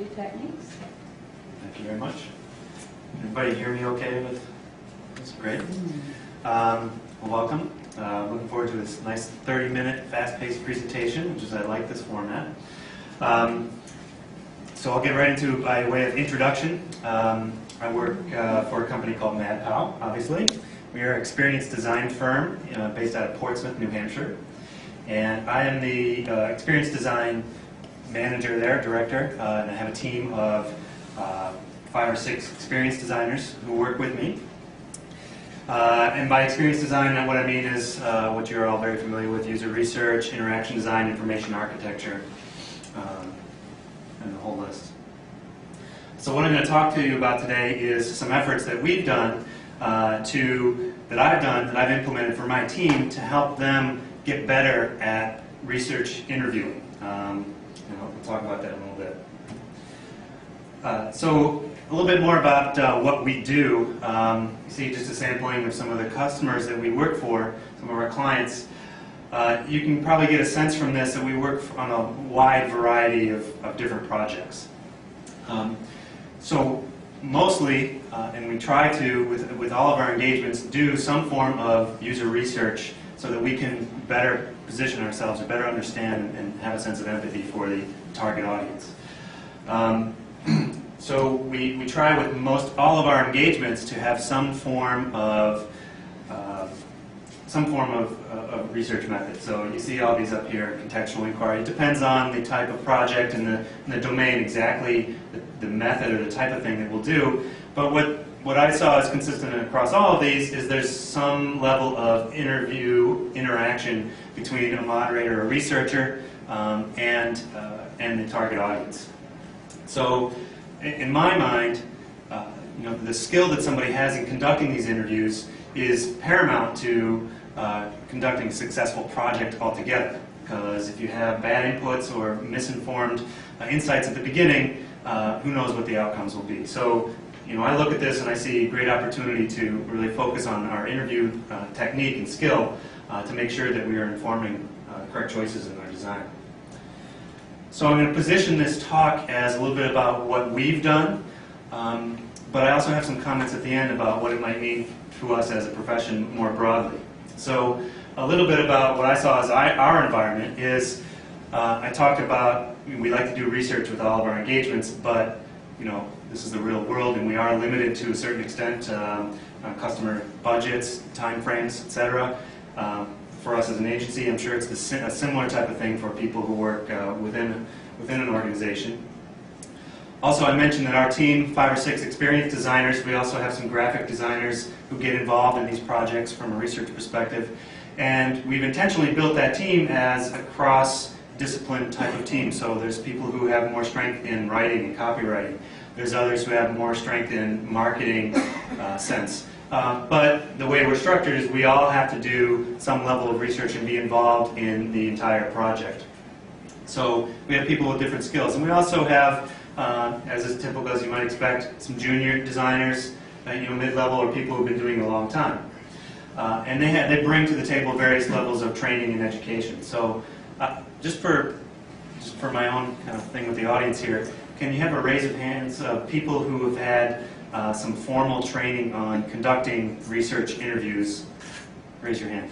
Techniques. Thank you very much. Everybody hear me okay with this? Great. Well, welcome. Looking forward to this nice 30-minute fast-paced presentation, which is, I like this format. So I'll get right into by way of introduction. I work for a company called MadPow, obviously. We are an experience design firm based out of Portsmouth, New Hampshire. And I am the experience design manager there, director, and I have a team of 5 or 6 experience designers who work with me. And by experience design, what I mean is what you're all very familiar with: user research, interaction design, information architecture, and the whole list. So what I'm going to talk to you about today is some efforts that we've done, that I've implemented for my team to help them get better at research interviewing. We'll talk about that in a little bit. So a little bit more about what we do. You see just a sampling of some of the customers that we work for, some of our clients. You can probably get a sense from this that we work on a wide variety of different projects. So mostly, and we try to, with all of our engagements, do some form of user research so that we can better position ourselves or better understand and have a sense of empathy for the target audience. So we try with most all of our engagements to have some form of research method. So you see all these up here: contextual inquiry. It depends on the type of project and the domain, exactly the method or the type of thing that we'll do. But what I saw is consistent across all of these is there's some level of interaction between a moderator or researcher and the target audience. So in my mind, the skill that somebody has in conducting these interviews is paramount to conducting a successful project altogether. Because if you have bad inputs or misinformed insights at the beginning, who knows what the outcomes will be. So I look at this and I see a great opportunity to really focus on our interview technique and skill to make sure that we are informing correct choices in our design. So I'm going to position this talk as a little bit about what we've done, but I also have some comments at the end about what it might mean to us as a profession more broadly. So a little bit about what I saw as our environment is I talked about we like to do research with all of our engagements, but this is the real world, and we are limited to a certain extent customer budgets, time frames, etc. For us as an agency, I'm sure it's a similar type of thing for people who work within an organization. Also, I mentioned that our team, 5 or 6 experienced designers, we also have some graphic designers who get involved in these projects from a research perspective. And we've intentionally built that team as a cross-discipline type of team. So there's people who have more strength in writing and copywriting. There's others who have more strength in marketing sense. But the way we're structured is we all have to do some level of research and be involved in the entire project. So we have people with different skills. And we also have, as is typical as you might expect, some junior designers, mid-level, or people who've been doing it a long time. And they bring to the table various levels of training and education. So just for my own kind of thing with the audience here, can you have a raise of hands of people who have had some formal training on conducting research interviews? Raise your hand.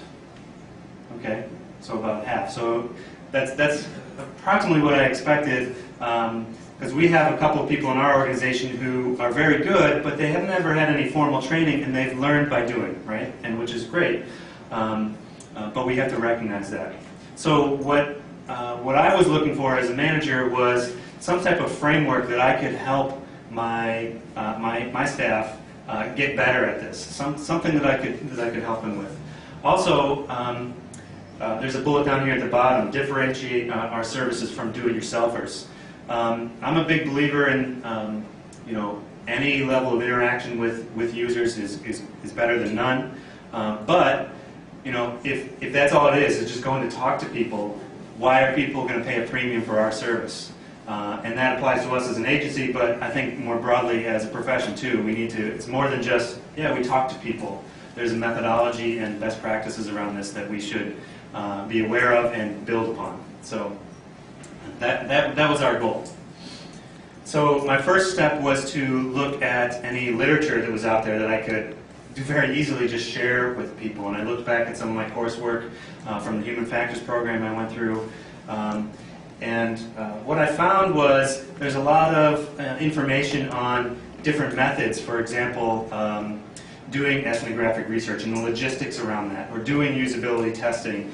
Okay, so about half. So that's approximately what I expected, because we have a couple of people in our organization who are very good, but they have never had any formal training, and they've learned by doing, right? And which is great, but we have to recognize that. So what I was looking for as a manager was some type of framework that I could help my staff get better at this. Something that I could help them with. Also, there's a bullet down here at the bottom: differentiate our services from do-it-yourselfers. I'm a big believer in any level of interaction with users is better than none. But if that's all it is just going to talk to people, why are people going to pay a premium for our service? And that applies to us as an agency, but I think more broadly as a profession too. It's more than just, we talk to people. There's a methodology and best practices around this that we should be aware of and build upon. So that was our goal. So my first step was to look at any literature that was out there that I could very easily just share with people. And I looked back at some of my coursework from the Human Factors program I went through. What I found was there's a lot of information on different methods. For example, doing ethnographic research and the logistics around that, or doing usability testing,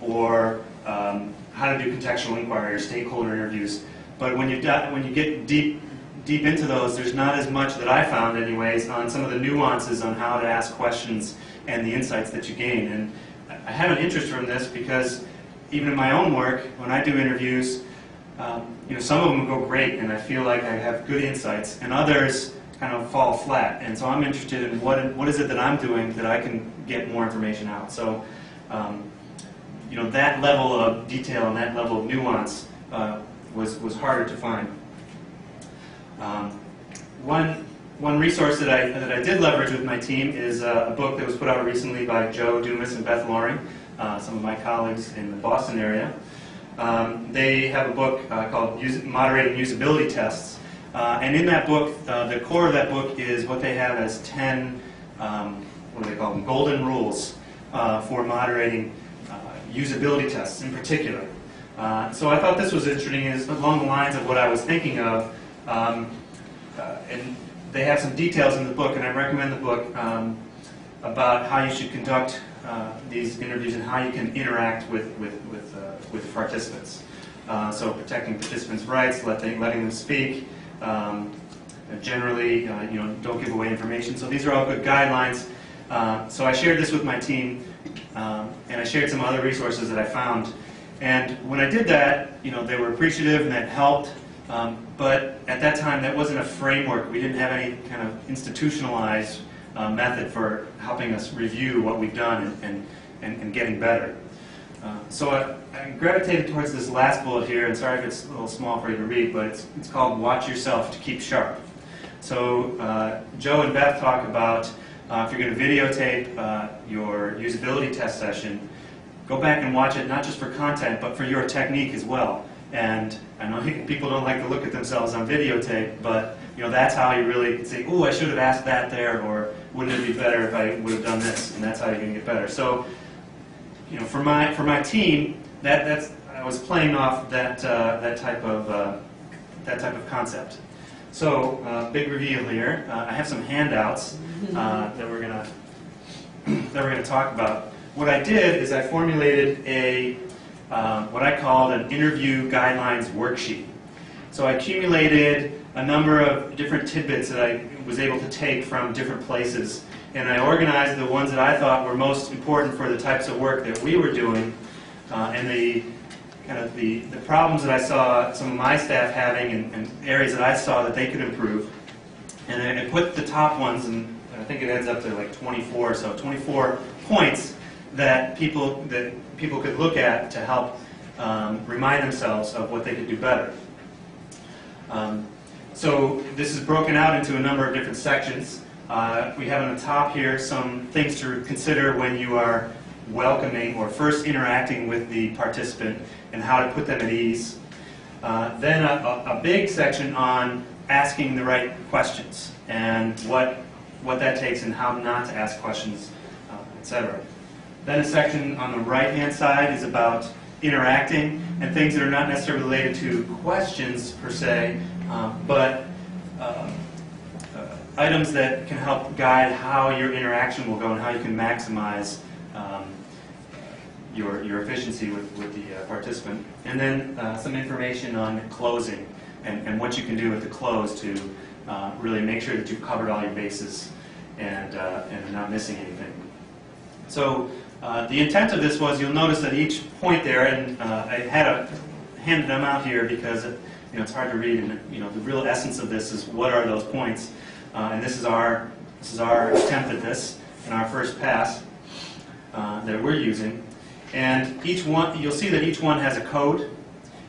or how to do contextual inquiry or stakeholder interviews. But when you get deep into those, there's not as much that I found anyways on some of the nuances on how to ask questions and the insights that you gain. And I have an interest from this because even in my own work, when I do interviews, some of them go great and I feel like I have good insights, and others kind of fall flat. And so I'm interested in what is it that I'm doing that I can get more information out. So that level of detail and that level of nuance was harder to find. One resource that I did leverage with my team is a book that was put out recently by Joe Dumas and Beth Loring, some of my colleagues in the Boston area. They have a book called Moderating Usability Tests. And in that book, the core of that book is what they have as 10, what do they call them, golden rules for moderating usability tests in particular. So I thought this was interesting, is along the lines of what I was thinking of. And they have some details in the book, and I recommend the book about how you should conduct these interviews and how you can interact with participants. So protecting participants' rights, letting them speak. Generally, don't give away information. So these are all good guidelines. So I shared this with my team, and I shared some other resources that I found. And when I did that, they were appreciative and that helped. But at that time, that wasn't a framework. We didn't have any kind of institutionalized method for helping us review what we've done and getting better. So I gravitated towards this last bullet here, and sorry if it's a little small for you to read, but it's called Watch Yourself to Keep Sharp. So Joe and Beth talk about if you're going to videotape your usability test session, go back and watch it not just for content, but for your technique as well. And I know people don't like to look at themselves on videotape, but that's how you really say, "Ooh, I should have asked that there," or "Wouldn't it be better if I would have done this?" And that's how you're going to get better. So, for my team, I was playing off that type of concept. So, big reveal here. I have some handouts that we're gonna talk about. What I did is I formulated what I called an interview guidelines worksheet. So I accumulated a number of different tidbits that I was able to take from different places, and I organized the ones that I thought were most important for the types of work that we were doing, and the problems that I saw some of my staff having, and areas that I saw that they could improve. And I put the top ones, and I think it adds up to like 24 or so, 24 points that people could look at to help remind themselves of what they could do better. So this is broken out into a number of different sections. We have on the top here some things to consider when you are welcoming or first interacting with the participant and how to put them at ease. Then a big section on asking the right questions and what that takes and how not to ask questions, etc. Then a section on the right-hand side is about interacting and things that are not necessarily related to questions per se, but items that can help guide how your interaction will go and how you can maximize your efficiency with the participant. And then some information on closing and what you can do at the close to really make sure that you've covered all your bases and not missing anything. So the intent of this was, you'll notice that each point there, and I handed them out here because it's hard to read, and the real essence of this is what are those points, and this is our attempt at this in our first pass that we're using. And each one, you'll see that each one has a code,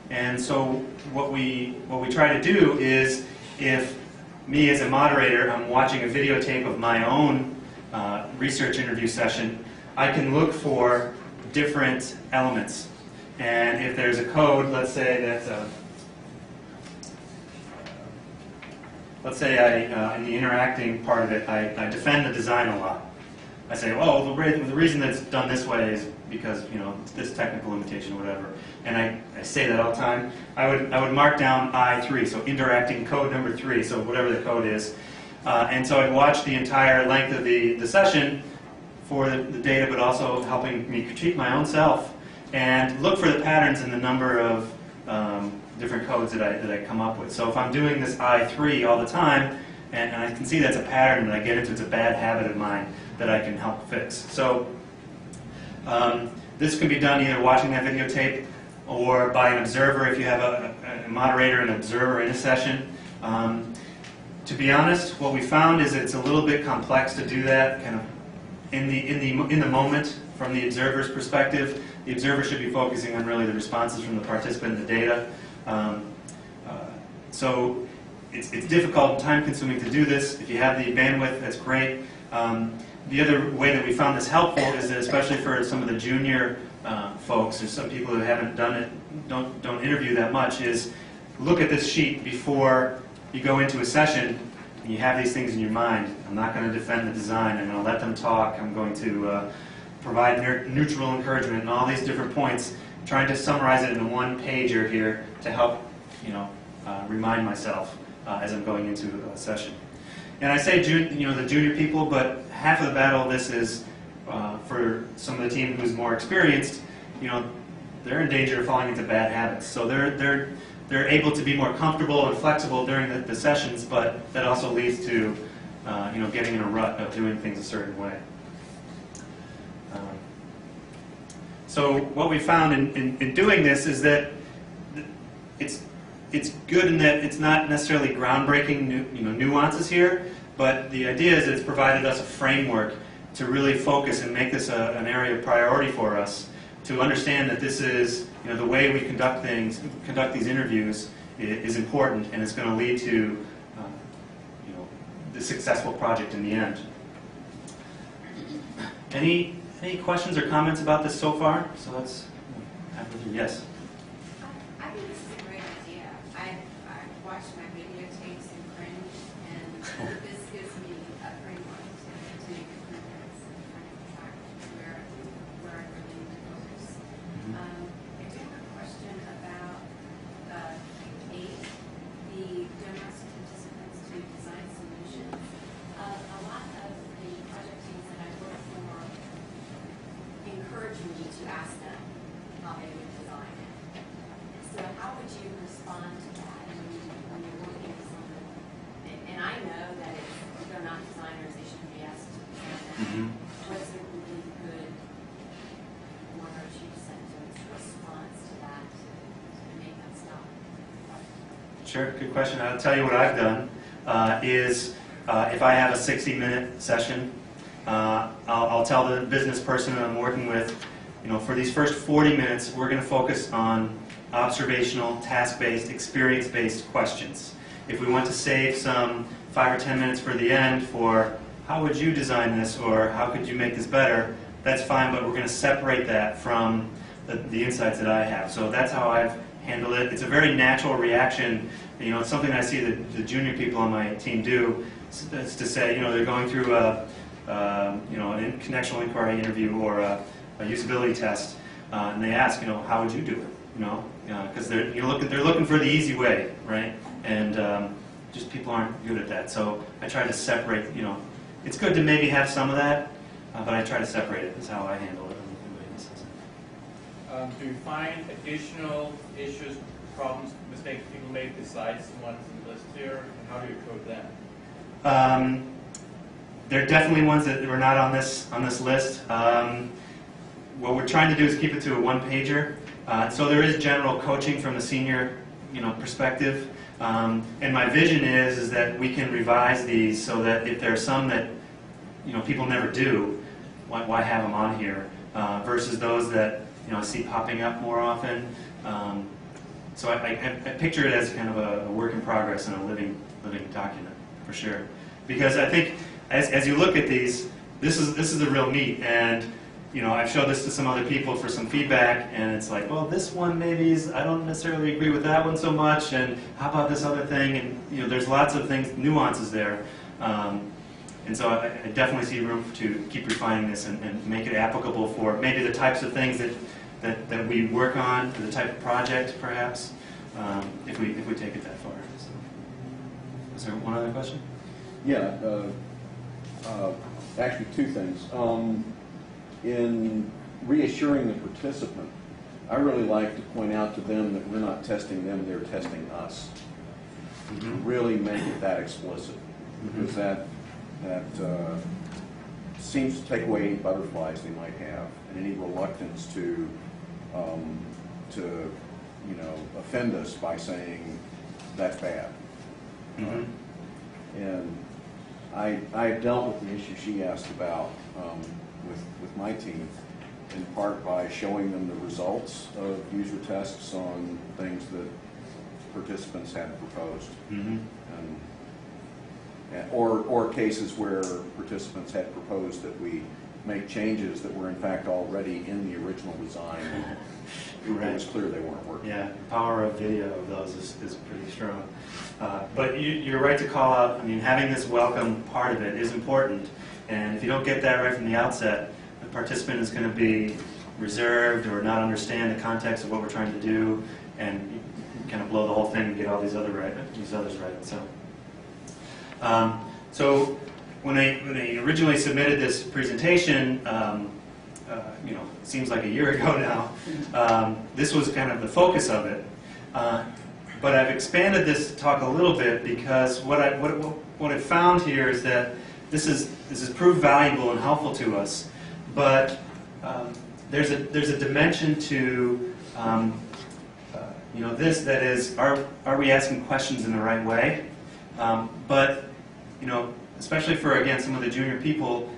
and so what we try to do is, if me as a moderator, I'm watching a videotape of my own research interview session, I can look for different elements. And if there's a code, let's say that let's say in the interacting part of it, I defend the design a lot. I say, oh, the reason that it's done this way is because, it's this technical limitation or whatever. And I say that all the time. I would mark down I3, so interacting code number 3, so whatever the code is. And so I'd watch the entire length of the session for the data, but also helping me critique my own self and look for the patterns in the number of different codes that I come up with. So if I'm doing this I3 all the time, and I can see that's a pattern that I get into, it's a bad habit of mine that I can help fix. So this can be done either watching that videotape or by an observer if you have a moderator and observer in a session. To be honest, what we found is it's a little bit complex to do that kind of in the moment from the observer's perspective. The observer should be focusing on really the responses from the participant and the data. So it's difficult and time-consuming to do this. If you have the bandwidth, that's great. The other way that we found this helpful is that, especially for some of the junior folks, or some people who haven't done it, don't interview that much, is look at this sheet before you go into a session and you have these things in your mind. I'm not going to defend the design. I'm going to let them talk. I'm going to provide neutral encouragement and all these different points, trying to summarize it in a one-pager here to help remind myself as I'm going into a session. And I say the junior people, but half of the battle of this is for some of the team who's more experienced. They're in danger of falling into bad habits. So they're able to be more comfortable and flexible during the sessions, but that also leads to getting in a rut of doing things a certain way. So what we found in doing this is that it's good in that it's not necessarily groundbreaking nuances here, but the idea is that it's provided us a framework to really focus and make this an area of priority for us, to understand that this is the way we conduct these interviews is important, and it's going to lead to the successful project in the end. Any questions or comments about this so far? So let's yes. I think this is a great idea. I've watched my videotapes and cringe, and this gives me a framework to make improvements and kind of track where I really need to focus. I do have a question about 8, the don't ask participants to design solutions. A lot of the project teams that I work for encourage me to ask them how they would design it. So how would you respond to that when you're working with someone? And I know that if they're not designers, they shouldn't be asked to design that. What's a really good 1 or 2 sentence response to that to make them stop? Sure, good question. I'll tell you what I've done is if I have a 60-minute session, I'll tell the business person that I'm working with, for these first 40 minutes, we're going to focus on observational, task-based, experience-based questions. If we want to save some 5 or 10 minutes for the end for how would you design this or how could you make this better, that's fine, but we're going to separate that from the insights that I have. So that's how I've handled it. It's a very natural reaction. It's something I see the junior people on my team do. It's to say, they're going through a an contextual inquiry interview or a usability test, and they ask, how would you do it? Because they're looking for the easy way, right? And just people aren't good at that. So I try to separate. It's good to maybe have some of that, but I try to separate it. Is how I handle it. Do you find additional issues, problems, mistakes people make besides the ones in the list here, and how do you code them? There are definitely ones that were not on this list. What we're trying to do is keep it to a one-pager. So there is general coaching from the senior, perspective. And my vision is that we can revise these so that if there are some that people never do, why have them on here? Versus those that I see popping up more often. So I picture it as kind of a work in progress and a living document for sure. Because I think as you look at these, this is the real meat, and you know, I've showed this to some other people for some feedback, and it's like, well, this one maybe is, I don't necessarily agree with that one so much, and how about this other thing? And you know, there's lots of things, nuances there. And so I definitely see room to keep refining this and make it applicable for maybe the types of things that we work on, for the type of project, perhaps, if we take it that far. So, is there one other question? Yeah, actually two things. In reassuring the participant, I really like to point out to them that we're not testing them, they're testing us. Mm-hmm. Really make it that explicit, because that seems to take away any butterflies they might have and any reluctance to you know, offend us by saying that's bad. Mm-hmm. And I've dealt with the issue she asked about with my team, in part by showing them the results of user tests on things that participants had proposed. Mm-hmm. Or cases where participants had proposed that we make changes that were in fact already in the original design. It was clear they weren't working. Yeah, the power of video of those is pretty strong. But you're right to call out, I mean, having this welcome part of it is important. And if you don't get that right from the outset, the participant is going to be reserved or not understand the context of what we're trying to do, and you kind of blow the whole thing and get all these others right. So when I originally submitted this presentation, you know, it seems like a year ago now, this was kind of the focus of it. But I've expanded this talk a little bit because what I found here is that this has proved valuable and helpful to us, but there's a dimension to you know, this, that is, are we asking questions in the right way? But you know, especially for, again, some of the junior people,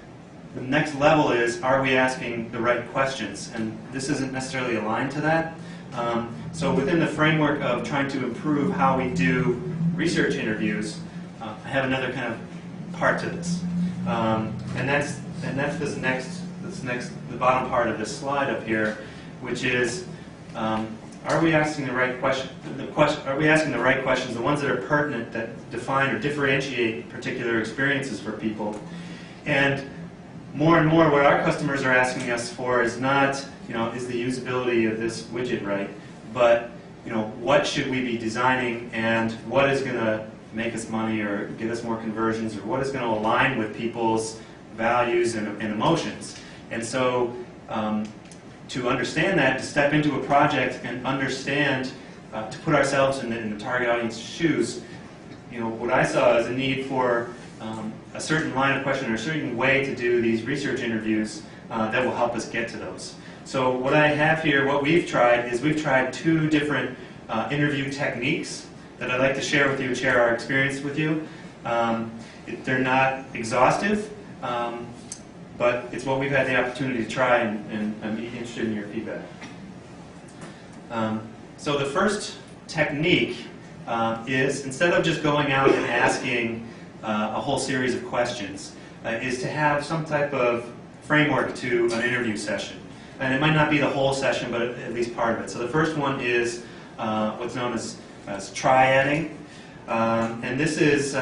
the next level is, are we asking the right questions? And this isn't necessarily aligned to that. So within the framework of trying to improve how we do research interviews, I have another kind of part to this. And that's the bottom part of this slide up here, which is, are we asking the right question? Are we asking the right questions, the ones that are pertinent, that define or differentiate particular experiences for people? And more, what our customers are asking us for is not, you know, is the usability of this widget right, but, you know, what should we be designing, and what is going to make us money or get us more conversions, or what is going to align with people's values and emotions. And so to understand that, to step into a project and understand, to put ourselves in the target audience's shoes, you know, what I saw is a need for a certain line of question or a certain way to do these research interviews that will help us get to those. So what I have here, what we've tried, is we've tried two different interview techniques that I'd like to share with you and share our experience with you. They're not exhaustive, but it's what we've had the opportunity to try, and I'm interested in your feedback. So the first technique is, instead of just going out and asking a whole series of questions, is to have some type of framework to an interview session. And it might not be the whole session, but at least part of it. So the first one is what's known as triading. And this is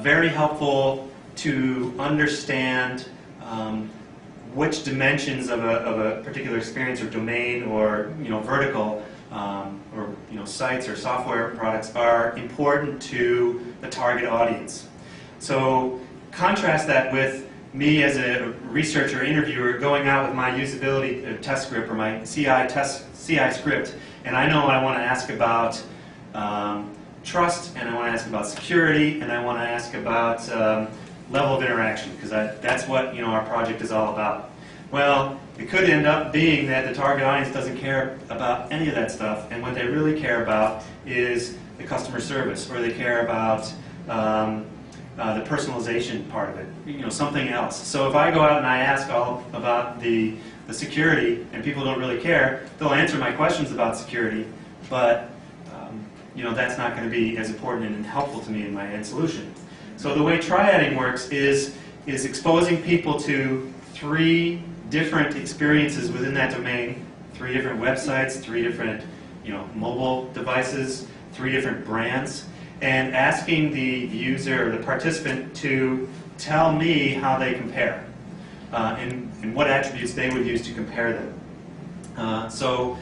very helpful to understand which dimensions of a particular experience or domain or, you know, vertical or, you know, sites or software products are important to the target audience. So contrast that with me as a researcher, interviewer, going out with my usability test script or my CI script, and I know I want to ask about trust, and I want to ask about security, and I want to ask about level of interaction, because that's what, you know, our project is all about. Well, it could end up being that the target audience doesn't care about any of that stuff, and what they really care about is the customer service, or they care about the personalization part of it, you know, something else. So if I go out and I ask all about the security, and people don't really care, they'll answer my questions about security, but you know, that's not going to be as important and helpful to me in my end solution. So the way triading works is exposing people to three different experiences within that domain, 3 different websites, 3 different mobile devices, 3 different brands, and asking the user or the participant to tell me how they compare and what attributes they would use to compare them. So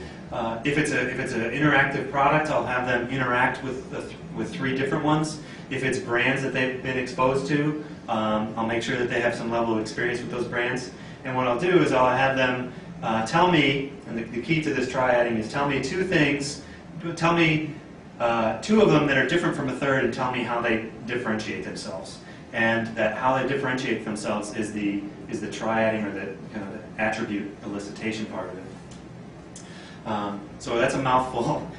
if it's an interactive product, I'll have them interact with 3 different ones. If it's brands that they've been exposed to, I'll make sure that they have some level of experience with those brands. And what I'll do is I'll have them tell me, and the key to this triading is tell me 2 things, tell me 2 of them that are different from a third, and tell me how they differentiate themselves. And that how they differentiate themselves is the triading, or the kind of the attribute elicitation part of it. So that's a mouthful.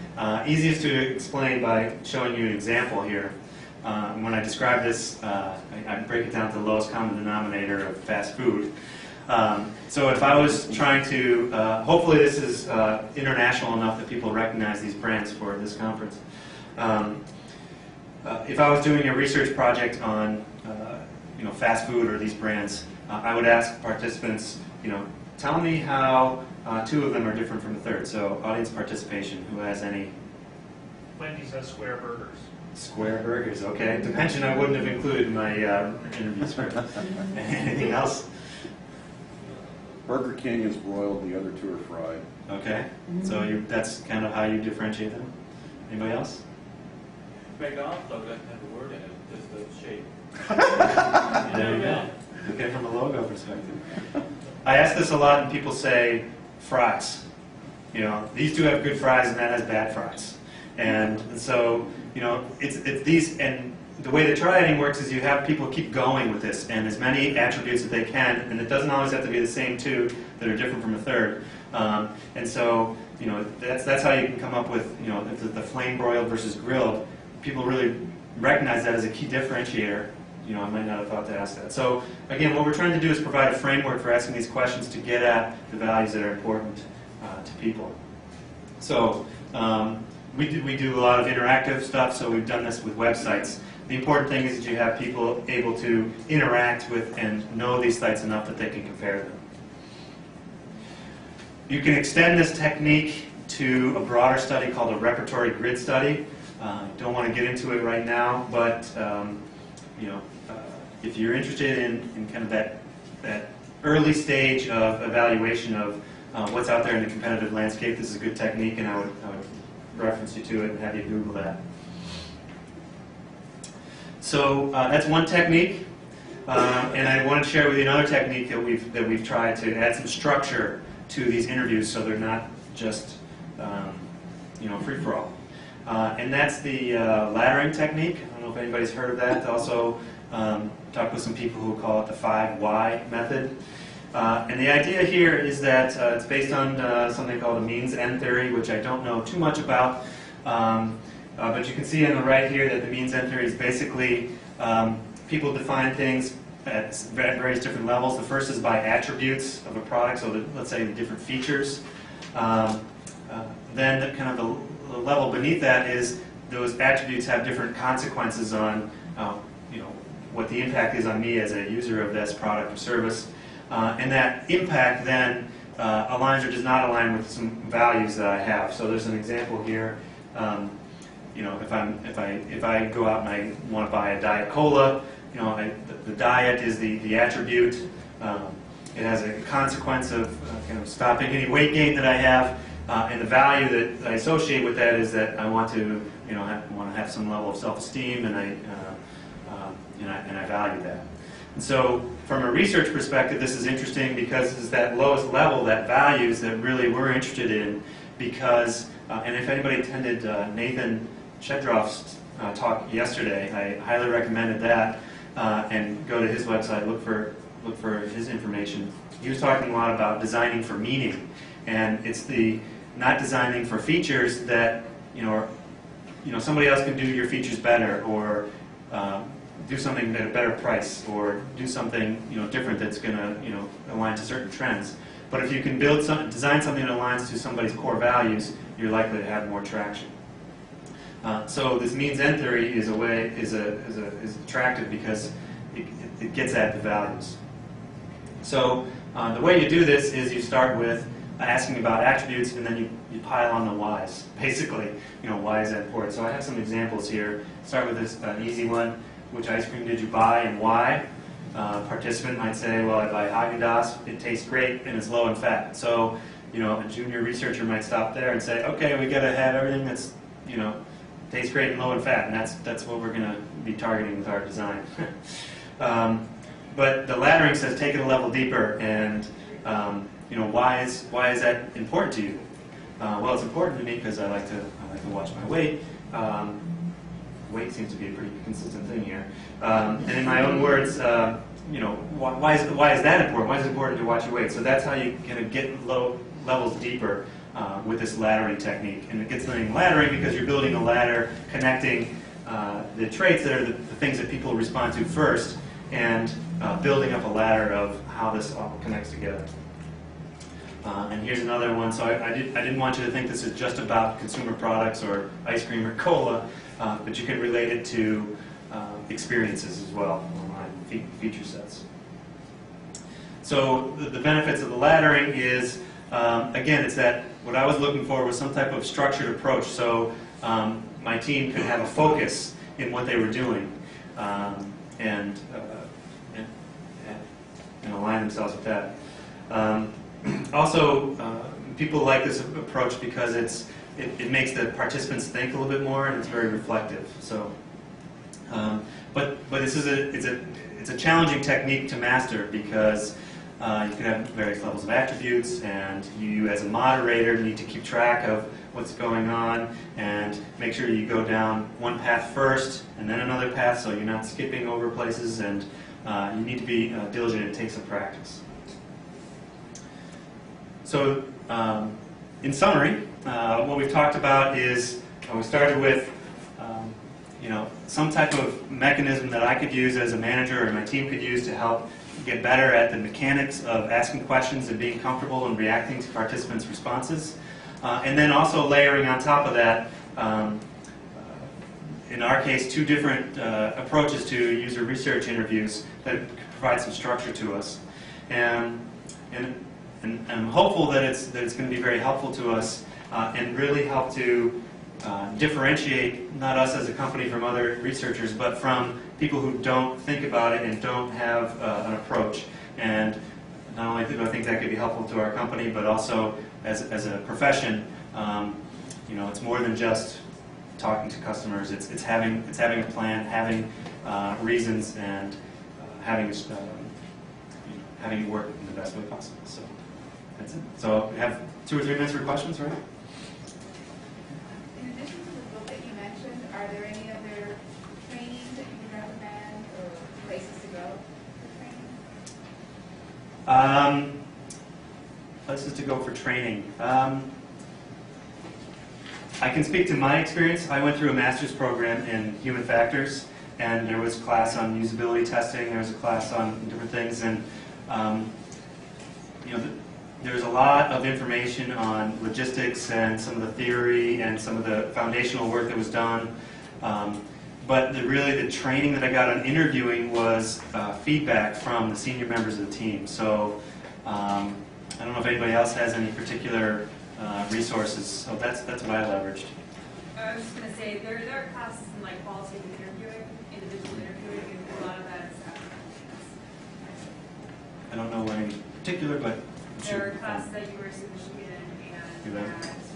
Easiest to explain by showing you an example here. When I describe this, I break it down to the lowest common denominator of fast food. So if I was trying to, hopefully this is international enough that people recognize these brands for this conference. If I was doing a research project on fast food or these brands, I would ask participants, tell me how 2 of them are different from the third. So audience participation, who has any? Wendy's has square burgers. Square burgers, okay. Dimension I wouldn't have included in my interview script. Anything else? Burger King is broiled, the other 2 are fried. Okay, so that's kind of how you differentiate them. Anybody else? McDonald's logo doesn't have a word in it, just the shape. There you go. Okay, from a logo perspective. I ask this a lot, and people say fries. These 2 have good fries, and that has bad fries. And so, it's these, and the way the triading works is you have people keep going with this, and as many attributes that they can, and it doesn't always have to be the same 2 that are different from a third. And so, that's how you can come up with, the flame-broiled versus grilled. People really recognize that as a key differentiator. I might not have thought to ask that. So again, what we're trying to do is provide a framework for asking these questions to get at the values that are important to people. So we do a lot of interactive stuff, so we've done this with websites. The important thing is that you have people able to interact with and know these sites enough that they can compare them. You can extend this technique to a broader study called a repertory grid study. Don't want to get into it right now, but if you're interested in kind of that early stage of evaluation of what's out there in the competitive landscape, this is a good technique, and I would reference you to it and have you Google that. So that's one technique, and I want to share with you another technique that we've tried to add some structure to these interviews, so they're not just free for all. And that's the laddering technique. I don't know if anybody's heard of that. Also, talked with some people who call it the 5 why method. And the idea here is that it's based on something called a means-end theory, which I don't know too much about. But you can see on the right here that the means-end theory is basically people define things at various different levels. The first is by attributes of a product, so let's say the different features. Then the level beneath that is those attributes have different consequences on what the impact is on me as a user of this product or service. And that impact then aligns or does not align with some values that I have. So there's an example here. If I go out and I want to buy a Diet Cola, the diet is the attribute. It has a consequence of stopping any weight gain that I have, and the value that I associate with that is that I want to have some level of self-esteem, and I value that. And so, from a research perspective, this is interesting because it's that lowest level, that values that really we're interested in. Because, and if anybody attended Nathan Shedroff's talk yesterday, I highly recommended that, and go to his website, look for his information. He was talking a lot about designing for meaning, and it's the not designing for features that somebody else can do your features better, or do something at a better price, or do something different that's going to align to certain trends. But if you can design something that aligns to somebody's core values, you're likely to have more traction. So this means-end theory is attractive because it gets at the values. So The way you do this is you start with asking about attributes, and then you pile on the whys. Basically, why is that important? So I have some examples here. Start with this easy one. Which ice cream did you buy and why? Participant might say, well, I buy Haagen-Dazs. It tastes great and it's low in fat. So, a junior researcher might stop there and say, okay, we got to have everything that's, tastes great and low in fat, and that's what we're going to be targeting with our design. But the laddering says take it a level deeper, and why is that important to you? Well, it's important to me because I like to watch my weight. Weight seems to be a pretty consistent thing here. And in my own words, why is that important? Why is it important to watch your weight? So that's how you kind of get low levels deeper with this laddering technique. And it gets the name laddering because you're building a ladder connecting the traits that are the things that people respond to first, and building up a ladder of how this all connects together. And here's another one. So I didn't want you to think this is just about consumer products or ice cream or cola, but you can relate it to experiences as well, online feature sets. So the benefits of the laddering is, again, it's that what I was looking for was some type of structured approach. So my team could have a focus in what they were doing, and align themselves with that. Also, people like this approach because it makes the participants think a little bit more, and it's very reflective. So, but this is it's a challenging technique to master because you can have various levels of attributes, and you as a moderator need to keep track of what's going on and make sure you go down one path first and then another path, so you're not skipping over places, and you need to be diligent and take some practice. So, in summary, what we've talked about is we started with some type of mechanism that I could use as a manager or my team could use to help get better at the mechanics of asking questions and being comfortable and reacting to participants' responses. And then also layering on top of that, in our case, two different approaches to user research interviews that provide some structure to us. And I'm hopeful that it's going to be very helpful to us and really help to differentiate not us as a company from other researchers, but from people who don't think about it and don't have an approach. And not only do I think that could be helpful to our company, but also as a profession, it's more than just talking to customers. It's having a plan, having reasons, and having it work in the best way possible. So that's it. So we have 2 or 3 minutes for questions, right? In addition to the book that you mentioned, are there any other trainings that you would recommend or places to go for training? Places to go for training. I can speak to my experience. I went through a master's program in human factors, and there was a class on usability testing. There was a class on different things, and there was a lot of information on logistics and some of the theory and some of the foundational work that was done. But really the training that I got on interviewing was feedback from the senior members of the team. So I don't know if anybody else has any particular resources. So that's what I leveraged. I was just going to say, there are classes in like qualitative interviewing, individual interviewing, and a lot of that is I don't know any particular, but there are classes at University of Michigan and Yeah. at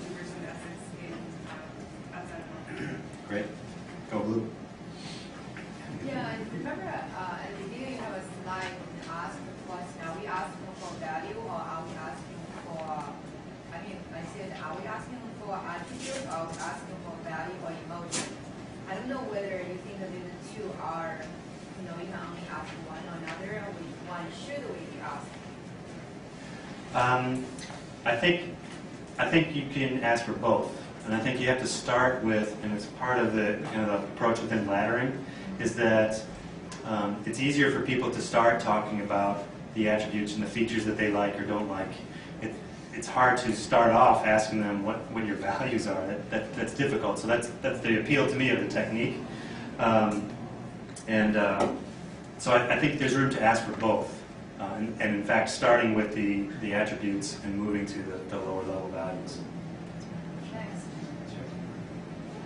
University of Essex in outside of North. Great. Go blue. Yeah, I remember at the beginning I was like asked twice. Now we asking for value, or are we asking for? I said, are we asking for attitude, or are we asking for value or emotion? I don't know whether you think that the two are, we can only ask one or another, or which one should we be asking? I think you can ask for both, and I think you have to start with, and it's part of the kind of the approach within laddering, is that it's easier for people to start talking about the attributes and the features that they like or don't like. It's hard to start off asking them what your values are. That's difficult. So that's the appeal to me of the technique, so I think there's room to ask for both. and in fact, starting with the attributes and moving to the lower level values. Next.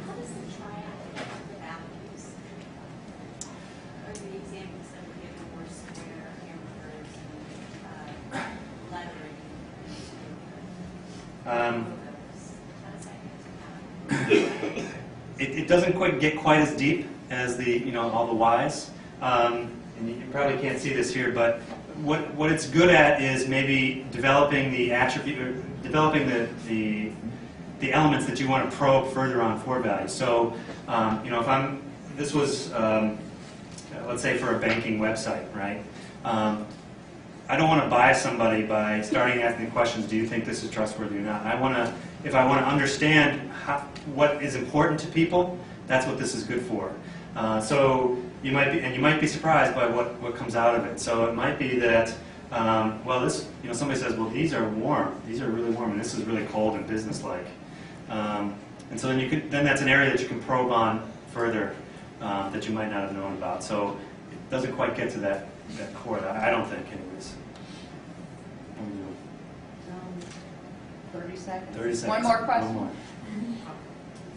How does the triad affect the values? Or the examples that were given were square, hamburgers, and lettering. Logos. How does that get to that? It doesn't quite get quite as deep as the all the whys, and you probably can't see this here, but what it's good at is maybe developing the attribute, developing the elements that you want to probe further on for values. So if this was let's say for a banking website, right? I don't want to bias somebody by starting asking questions. Do you think this is trustworthy or not? If I want to understand what is important to people, that's what this is good for. So you might be surprised by what comes out of it. So it might be that somebody says, well, these are warm, these are really warm, and this is really cold and businesslike. And so then that's an area that you can probe on further that you might not have known about. So it doesn't quite get to that core. I don't think, anyways. 30 seconds. 30 seconds. One more question. One more.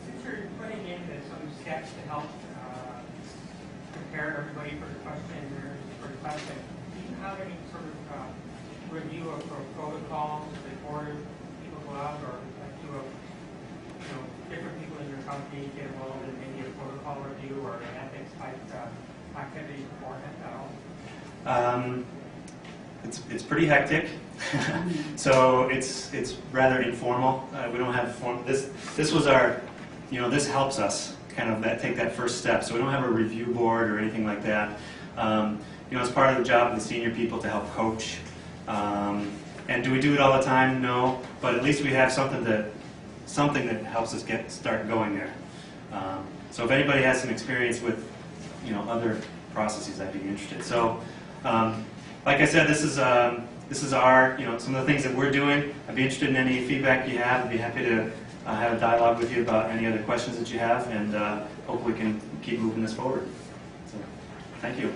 Since you're putting in some steps to help prepare everybody for the question, do you have any sort of review of protocols before people go out, or different people in your company get involved in maybe a protocol review or an ethics type activity beforehand at all? It's pretty hectic, so it's rather informal. We don't have this was our, this helps us kind of take that first step. So we don't have a review board or anything like that. It's part of the job of the senior people to help coach. And do we do it all the time? No, but at least we have something that helps us start going there. So if anybody has some experience with other processes, I'd be interested. So. Like I said, this is our, some of the things that we're doing. I'd be interested in any feedback you have. I'd be happy to have a dialogue with you about any other questions that you have, and hopefully we can keep moving this forward. So, thank you.